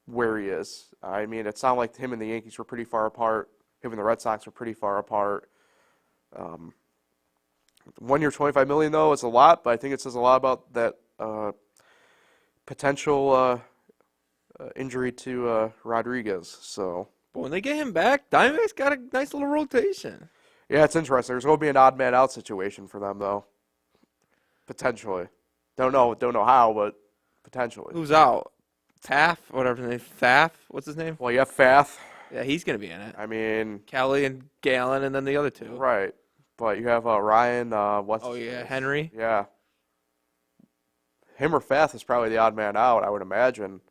where he is. I mean, it sounded like him and the Yankees were pretty far apart. Him and the Red Sox were pretty far apart. 1 year, $25 million, though, is a lot, but I think it says a lot about that potential injury to Rodriguez. So, but when they get him back, Diamondbacks got a nice little rotation. Yeah, it's interesting. There's going to be an odd man out situation for them, though. Potentially. Don't know how, but potentially. Who's out? Taff, whatever his name. Faff, what's his name? Well, you have Fath. Yeah, he's going to be in it. I mean, Kelly and Gallon, and then the other two. Right, but you have Ryan. Henry. Yeah, him or Fath is probably the odd man out, I would imagine.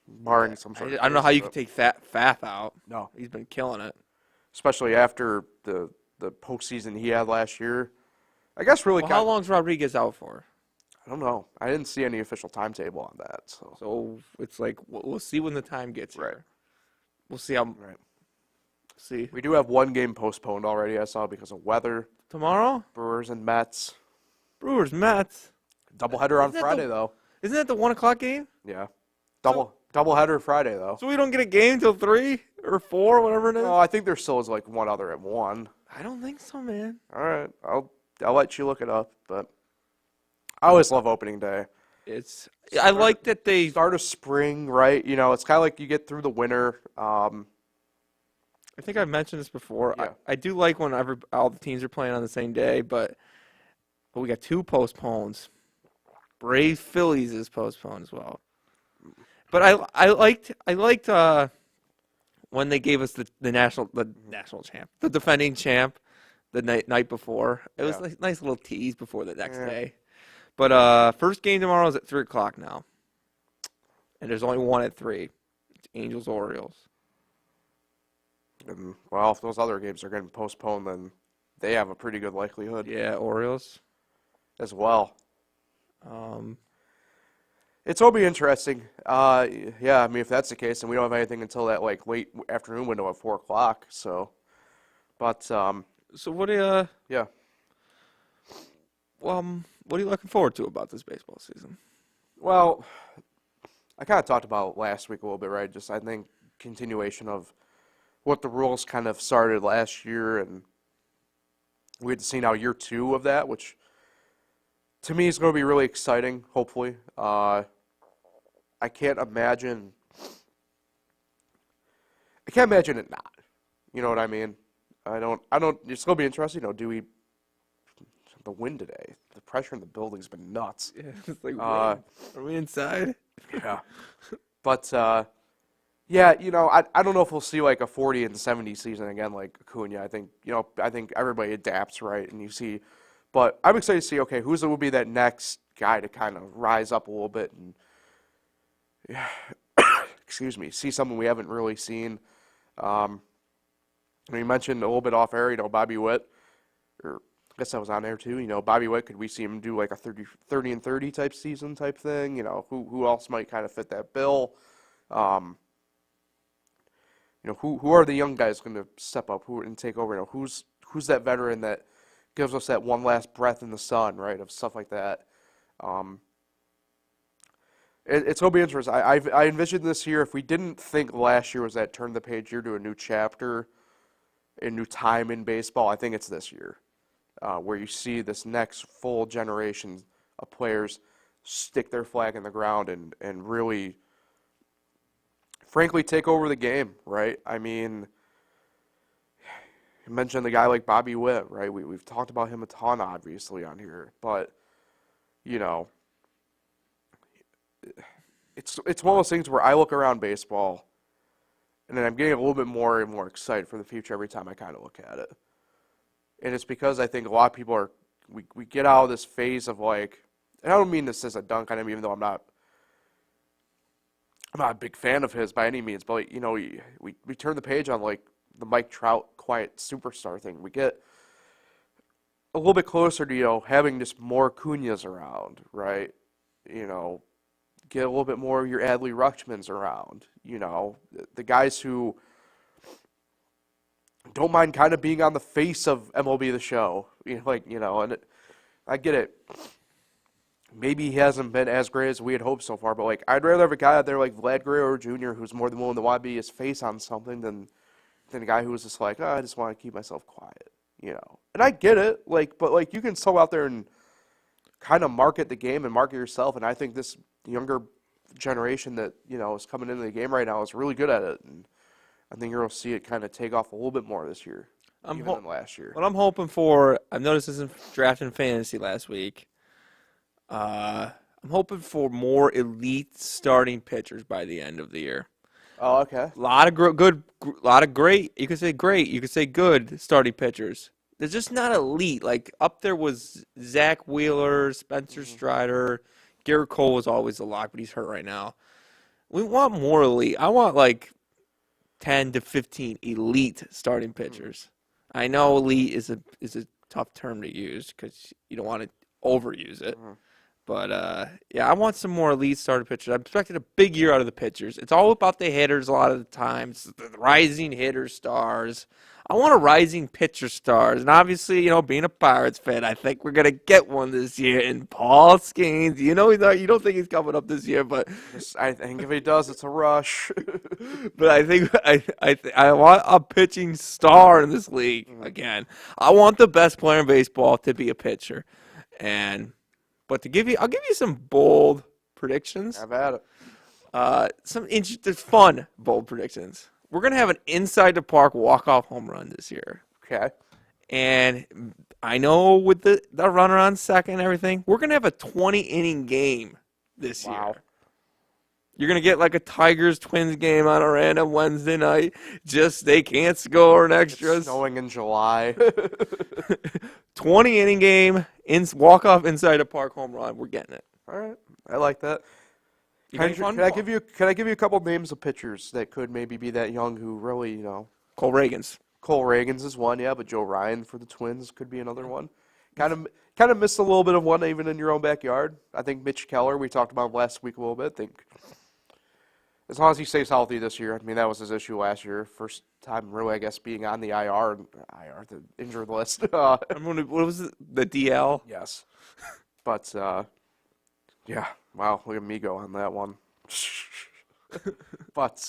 Barring some sort of. I don't know how you could take Fath out. No, he's been killing it. Especially after the postseason he had last year. I guess really Well, how long's Rodriguez out for? I don't know. I didn't see any official timetable on that. So it's like we'll see when the time gets here. Right. We'll see how. Right. See We do have one game postponed already, I saw, because of weather. tomorrow. Brewers and Mets. Brewers, Mets. Doubleheader on Isn't that Friday, though. Isn't that the 1:00 game? Yeah. Doubleheader Friday, though. So we don't get a game till 3 or 4, whatever it is. No, I think there still is like one other at 1. I don't think so, man. All right. I'll let you look it up, but I always love opening day. I like that they Start of spring, right? You know, it's kind of like you get through the winter. I think I've mentioned this before. Yeah. I do like when all the teams are playing on the same day, but we got 2 postpones. Braves Phillies is postponed as well. But I liked when they gave us the national champ, the defending champ, the night before. It was Yeah. a nice little tease before the next day. But first game tomorrow is at 3:00 now, and there's only one at 3. It's Angels Orioles. And, well, if those other games are getting postponed, then they have a pretty good likelihood Yeah, Orioles. as well. Um, It's going to be interesting. Yeah, I mean, if that's the case, then we don't have anything until that like late afternoon window at 4:00. So, but so what do you yeah, what are you looking forward to about this baseball season? well, I kind of talked about it last week a little bit, right? Just I think continuation of what the rules kind of started last year, and we had to see now year 2 of that, which to me is going to be really exciting. Hopefully, I can't imagine it not. You know what I mean? I don't. It's going to be interesting. You know, the wind today, the pressure in the building's been nuts. Yeah, it's like are we inside? Yeah. But yeah, you know, I don't know if we'll see like a 40 and 70 season again like Acuna. I think everybody adapts, right? And you see, but I'm excited to see, okay, will be that next guy to kind of rise up a little bit and excuse me, see something we haven't really seen. You mentioned a little bit off air, you know, Bobby Witt, or I guess that was on air too. You know, Bobby Witt, could we see him do like a 30 and 30 type season type thing? You know, who else might kind of fit that bill? You know, who are the young guys going to step up and take over? You know, who's that veteran that gives us that one last breath in the sun, right? Of stuff like that. It's going to be interesting. I envisioned this year, if we didn't think last year was that turn the page year to a new chapter, a new time in baseball, I think it's this year, where you see this next full generation of players stick their flag in the ground and really, frankly, take over the game, right? I mean, you mentioned a guy like Bobby Witt, right? We've talked about him a ton, obviously, on here, but, you know, it's one of those things where I look around baseball, and then I'm getting a little bit more and more excited for the future every time I kind of look at it. And it's because I think a lot of people we get out of this phase of like, and I don't mean this as a dunk on him, even though I'm not a big fan of his by any means, but, you know, we turn the page on like the Mike Trout quiet superstar thing. We get a little bit closer to, you know, having just more Acuñas around, right? You know, get a little bit more of your Adley Rutschmans around, you know, the guys who don't mind kind of being on the face of MLB The Show, you know, like, you know, and I get it. Maybe he hasn't been as great as we had hoped so far, but like, I'd rather have a guy out there like Vlad Guerrero Jr. who's more than willing to want to be his face on something than a guy who was just like, I just want to keep myself quiet, you know. And I get it, like, but like, you can still out there and kind of market the game and market yourself, and I think this younger generation that, you know, is coming into the game right now is really good at it, and I think you're going to see it kind of take off a little bit more this year even than last year. What I'm hoping for, I've noticed this in drafting fantasy last week. I'm hoping for more elite starting pitchers by the end of the year. Oh, okay. A lot of great. You could say great. You could say good starting pitchers. They're just not elite. Like up there was Zach Wheeler, Spencer Strider. Garrett Cole was always a lock, but he's hurt right now. We want more elite. I want like 10 to 15 elite starting pitchers. I know elite is a tough term to use because you don't want to overuse it. But, yeah, I want some more elite starter pitchers. I'm expecting a big year out of the pitchers. It's all about the hitters a lot of the time. It's the rising hitter stars. I want a rising pitcher stars. And obviously, being a Pirates fan, I think we're going to get one this year in Paul Skeens. You don't think he's coming up this year, but I think if he does, it's a rush. but I think I want a pitching star in this league again. I want the best player in baseball to be a pitcher. But I'll give you some bold predictions. Have at it. Some fun bold predictions. We're gonna have an inside the park walk-off home run this year. Okay. And I know with the runner on second and everything, we're gonna have a 20-inning game this year. You're gonna get like a Tigers Twins game on a random Wednesday night. Just they can't score in extras. It's snowing in July. 20-inning game, walk-off inside the park home run. We're getting it. All right, I like that. You got any fun? Can I give you a couple names of pitchers that could maybe be that young who really, Cole Reagans. Cole Reagans is one, yeah, but Joe Ryan for the Twins could be another one. Kind of missed a little bit of one even in your own backyard. I think Mitch Keller, we talked about him last week a little bit. I think as long as he stays healthy this year, I mean, that was his issue last year. First time, really, I guess, being on the the injured list. What was it? The DL? Yes. But, yeah, wow, look at me go on that one. But,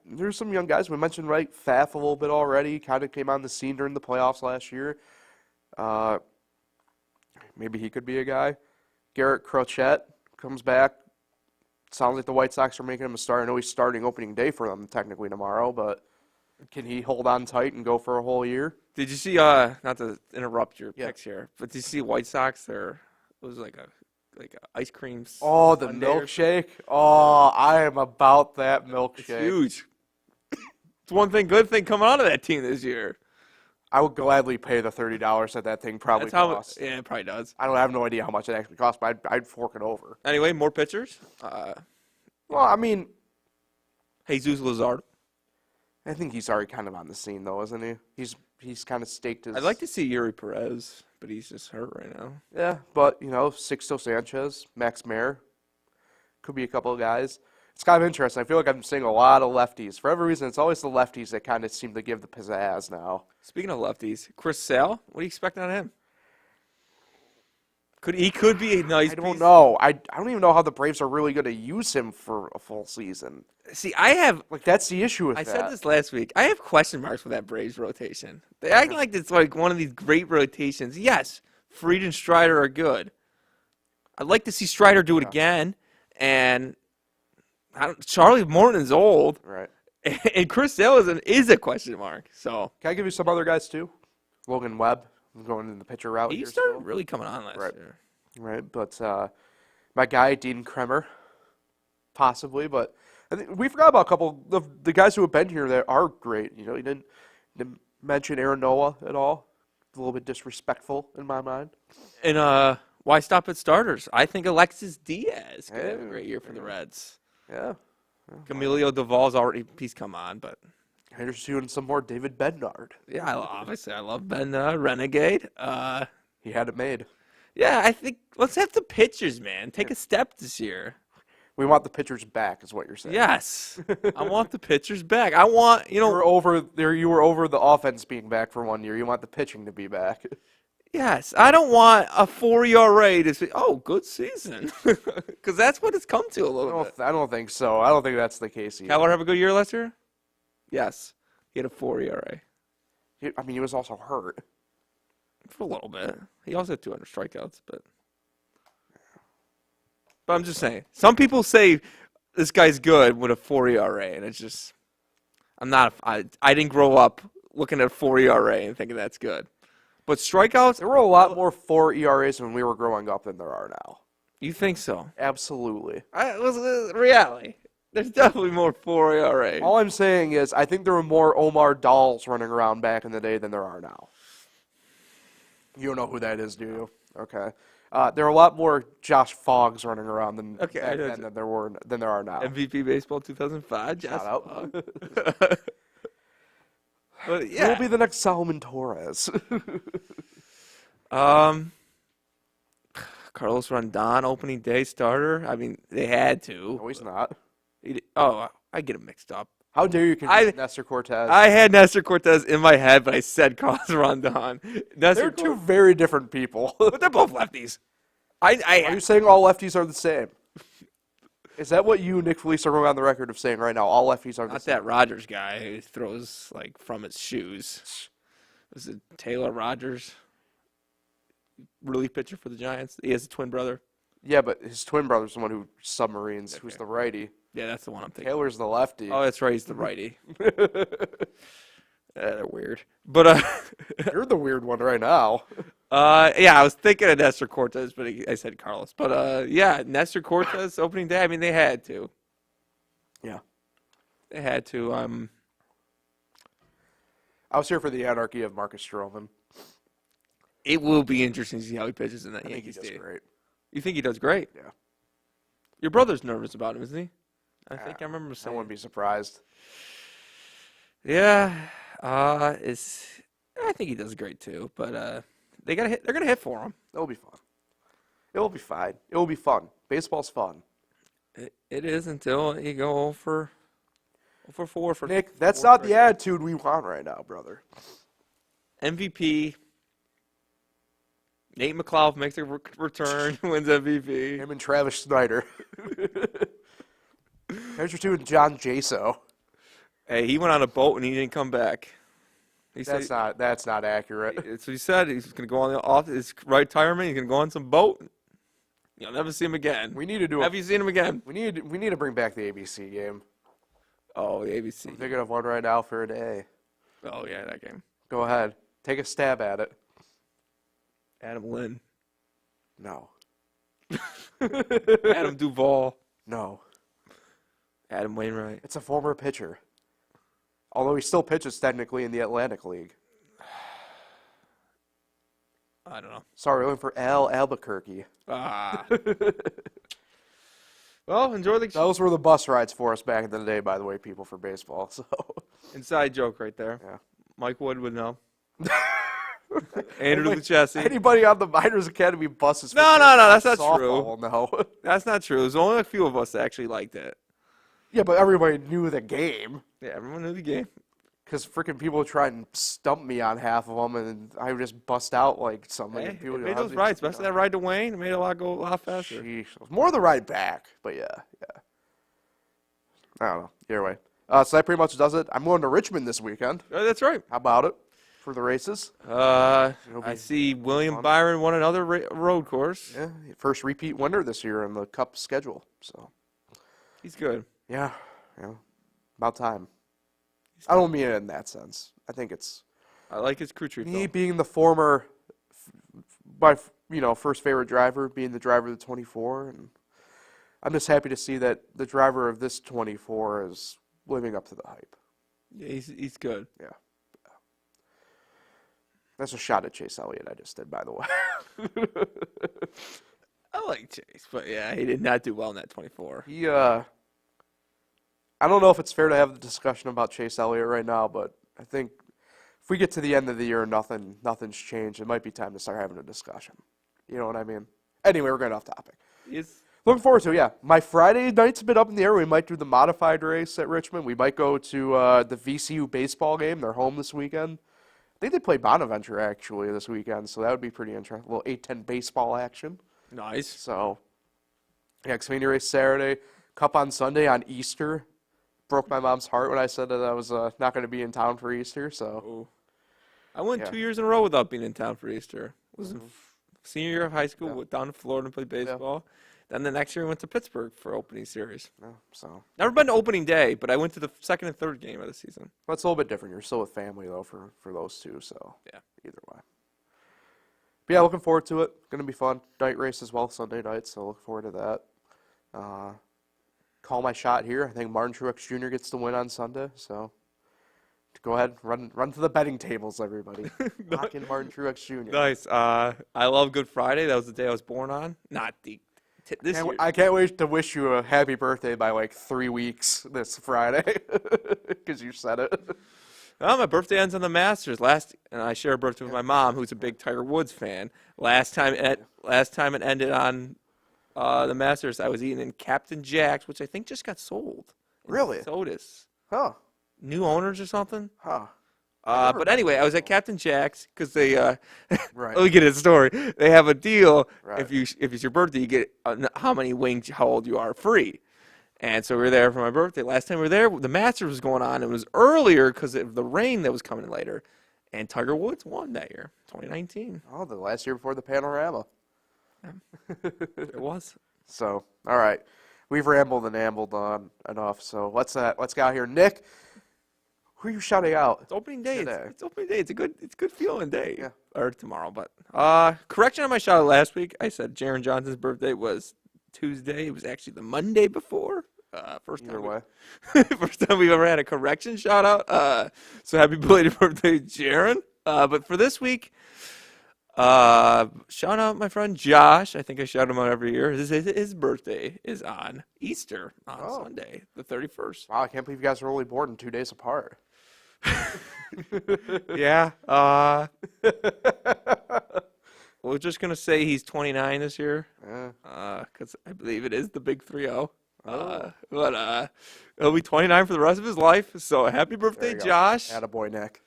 there's some young guys. We mentioned, right, Pfaff a little bit already. Kind of came on the scene during the playoffs last year. Maybe he could be a guy. Garrett Crochet comes back. Sounds like the White Sox are making him a start. I know he's starting opening day for them technically tomorrow, but can he hold on tight and go for a whole year? Did you see, not to interrupt your picks here, but did you see White Sox? It was like a ice cream. Oh, the milkshake. Oh, I am about that milkshake. It's huge. It's one good thing coming out of that team this year. I would gladly pay the $30 that thing probably costs. Yeah, it probably does. I have no idea how much it actually costs, but I'd fork it over. Anyway, more pitchers. Well, I mean, Jesus Luzardo. I think he's already kind of on the scene, though, isn't he? He's kind of staked his. I'd like to see Yuri Perez, but he's just hurt right now. Yeah, but Sixto Sanchez, Max Mayer, could be a couple of guys. It's kind of interesting. I feel like I'm seeing a lot of lefties. For every reason, it's always the lefties that kind of seem to give the pizzazz now. Speaking of lefties, Chris Sale, what do you expect out of him? He could be a nice. I don't know. I don't even know how the Braves are really going to use him for a full season. See, that's the issue with that. I said this last week. I have question marks with that Braves rotation. They act like it's like one of these great rotations. Yes, Fried and Strider are good. I'd like to see Strider do it again, and Charlie Morton's old, right? And Chris Sale is a question mark. So can I give you some other guys too? Logan Webb, going in the pitcher route. He started really coming on last year, right? But my guy Dean Kremer, possibly. But I think we forgot about a couple of the guys who have been here that are great. You didn't mention Aaron Nola at all. A little bit disrespectful in my mind. And why stop at starters? I think Alexis Diaz could have a great year for the Reds. Yeah. Camilo Duvall's already come on, but here's doing some more David Bednard. Yeah, obviously I love Bednard, Renegade. He had it made. Yeah, I think let's have the pitchers, man. Take a step this year. We want the pitchers back, is what you're saying. Yes, I want the pitchers back. I want You were over the offense being back for 1 year. You want the pitching to be back. Yes, I don't want a 4 ERA to say, good season. Because that's what it's come to a little bit. I don't think so. I don't think that's the case either. Keller have a good year last year? Yes. He had a 4 ERA. He was also hurt. For a little bit. He also had 200 strikeouts, but I'm just saying. Some people say this guy's good with a 4 ERA, and it's just, I didn't grow up looking at 4 ERA and thinking that's good. But strikeouts? There were a lot more 4 ERAs when we were growing up than there are now. You think so? Absolutely. Reality. There's definitely more 4 ERAs. All I'm saying is I think there were more Omar Dahls running around back in the day than there are now. You don't know who that is, do you? Okay. There are a lot more Josh Foggs running around than there are now. MVP Baseball 2005, Josh Shout out. But Who yeah. will be the next Solomon Torres? Carlos Rondon, opening day starter. I mean, they had to. No, he's not. I get him mixed up. How dare you confuse Nestor Cortez? I had Nestor Cortez in my head, but I said Carlos Rondon. They're two very different people. But they're both lefties. Are you saying all lefties are the same? Is that what you and Nick Felice are going on the record of saying right now? All lefties are the Not same. that Rogers guy who throws like from his shoes. Was it Taylor Rogers? Relief pitcher for the Giants. He has a twin brother. Yeah, but his twin brother's the one who submarines, who's the righty. Yeah, that's the one I'm thinking. Taylor's the lefty. Oh, that's right. He's the righty. They're weird. But You're the weird one right now. yeah, I was thinking of Nestor Cortez, but I said Carlos. But yeah, Nestor Cortez opening day. I mean, they had to. Yeah. They had to. I was here for the anarchy of Marcus Stroman. It will be interesting to see how he pitches in that I think he Yankees does game. great. You think he does great? Yeah. Your brother's nervous about him, isn't he? I think I remember I saying. wouldn't be surprised. Yeah, I think he does great too. But they gotta hit. They're gonna hit for him. It'll be fun. It will be fine. It will be fun. Baseball's fun. It is until you go for 4 for Nick, that's four not straight. the attitude we want right now, brother. MVP. Nate McLeod makes a return, wins MVP. Him and Travis Snyder. There's your two and John Jaso. Hey, he went on a boat and he didn't come back. He That's not accurate. That's what he said. He's going to go on off his retirement. He's going to go on some boat. You'll never see him again. We need to do. Have you seen him again? We need to bring back the ABC game. Oh, the ABC. I'm thinking of one right now for a day. Oh yeah, that game. Go ahead, take a stab at it. Adam Lynn. No, Adam Duvall. no, Adam Wainwright. it's a former pitcher. Although he still pitches technically in the Atlantic League. I don't know. Sorry, we're looking for Al Albuquerque. Ah. Well, enjoy the Those were the bus rides for us back in the day, by the way, people, for baseball. So inside joke right there. yeah. Mike Wood would know. Andrew Lucchesi. Anybody on the Miners Academy buses? No, that's not true. No. That's not true. There's only a few of us that actually liked it. Yeah, but everybody knew the game. Yeah, everyone knew the game. Because freaking people would try and stump me on half of them, and I would just bust out like something. Hey, and people it would made go, those rides, especially that ride to Wayne. It made it go a lot faster. Sheesh. It was more the ride back, but yeah. I don't know. Either way. So that pretty much does it. I'm going to Richmond this weekend. That's right. How about it? For the races? I be see William fun. Byron won another road course. Yeah. First repeat winner this year in the Cup schedule. So, He's good. yeah. About time. I don't mean it in that sense. I think it's I like his crew chief. me though. being the former, first favorite driver, being the driver of the 24, and I'm just happy to see that the driver of this 24 is living up to the hype. Yeah, he's good. Yeah. That's a shot at Chase Elliott I just did, by the way. I like Chase, but yeah, he did not do well in that 24. I don't know if it's fair to have the discussion about Chase Elliott right now, but I think if we get to the end of the year and nothing's changed, it might be time to start having a discussion. You know what I mean? Anyway, we're getting off topic. Looking forward to it, yeah. My Friday night's a bit up in the air. We might do the modified race at Richmond. We might go to the VCU baseball game. They're home this weekend. I think they play Bonaventure, actually, this weekend, so that would be pretty interesting. A little 8-10 baseball action. Nice. So, yeah, Xfinity race Saturday. Cup on Sunday on Easter. Broke my mom's heart when I said that I was not going to be in town for Easter, so. Ooh. I went Yeah. 2 years in a row without being in town for Easter. Was in senior year of high school, went down to Florida and played baseball. Then the next year I went to Pittsburgh for opening series. Yeah, so. Never been to opening day, but I went to the second and third game of the season. That's a little bit different. You're still with family, though, for those two, so. Yeah. Either way. But yeah, looking forward to it. Going to be fun. Night race as well, Sunday night, so look forward to that. Call my shot here. I think Martin Truex Jr. gets the win on Sunday, so go ahead, run to the betting tables, everybody. Lock in Martin Truex Jr. Nice. I love Good Friday. That was the day I was born on. Not this year. I can't wait to wish you a happy birthday by like 3 weeks this Friday, because you said it. Oh, my birthday ends on the Masters. And I share a birthday with my mom, who's a big Tiger Woods fan. Last time it ended on the Masters, I was eating in Captain Jack's, which I think just got sold. Really? Sodas. Huh. New owners or something. Huh. But anyway, I was at Captain Jack's because they. Right. Let me get a story. They have a deal. Right. If it's your birthday, you get how many wings, how old you are, free. And so we were there for my birthday. Last time we were there, the Masters was going on. It was earlier because of the rain that was coming in later. And Tiger Woods won that year, 2019. Oh, the last year before the panorama. It was. So, all right. We've rambled and ambled on enough. So let's get out here. Nick, who are you shouting out? It's opening day. Today. It's opening day. It's a good feeling day. Yeah. Or tomorrow. But correction on my shout out last week. I said Jaron Johnson's birthday was Tuesday. It was actually the Monday before. First Either time way. First time we've ever had a correction shout out. So happy belated birthday, Jaron. But for this week, shout out my friend Josh. I think I shout him out every year. His birthday is on Easter on Sunday, the 31st. Wow, I can't believe you guys are only born 2 days apart. Yeah. We're just going to say he's 29 this year. Yeah. Because I believe it is the big 3-0. But he'll be 29 for the rest of his life. So happy birthday, Josh. Attaboy, Nick.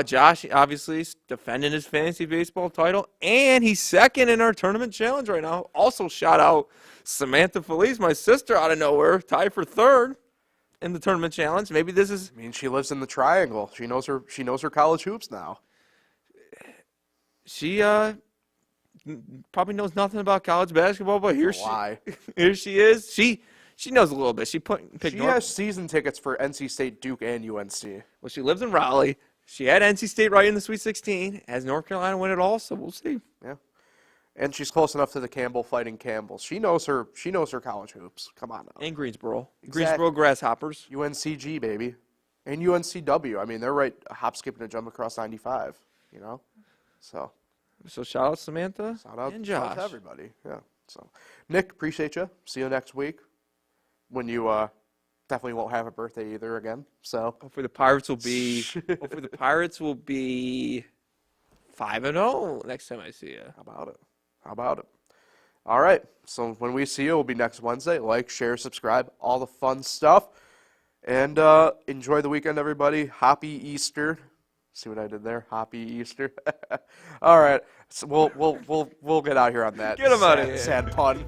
Josh, obviously, is defending his fantasy baseball title. And he's second in our tournament challenge right now. Also, shout out Samantha Felice, my sister, out of nowhere, tied for third in the tournament challenge. Maybe this is... I mean, she lives in the triangle. She knows her college hoops now. She probably knows nothing about college basketball, but here she is. She knows a little bit. She has season tickets for NC State, Duke, and UNC. Well, she lives in Raleigh. She had NC State right in the Sweet 16. Has North Carolina win it all? So we'll see. Yeah, and she's close enough to the Campbell fighting Campbells. She knows her college hoops. Come on now. And Greensboro. Exactly. Greensboro Grasshoppers. UNCG, baby. And UNCW. I mean, they're right a hop, skip, and a jump across 95, you know? So shout out Samantha and Josh. Shout out to everybody. Yeah. So, Nick, appreciate you. See you next week when you definitely won't have a birthday either again. So hopefully the Pirates will be 5-0 next time I see you. How about it? All right. So when we see you, it'll be next Wednesday. Like, share, subscribe, all the fun stuff. And enjoy the weekend, everybody. Happy Easter. See what I did there? Happy Easter. All right. So we'll get out here on that. Get him out of here. Sad pun.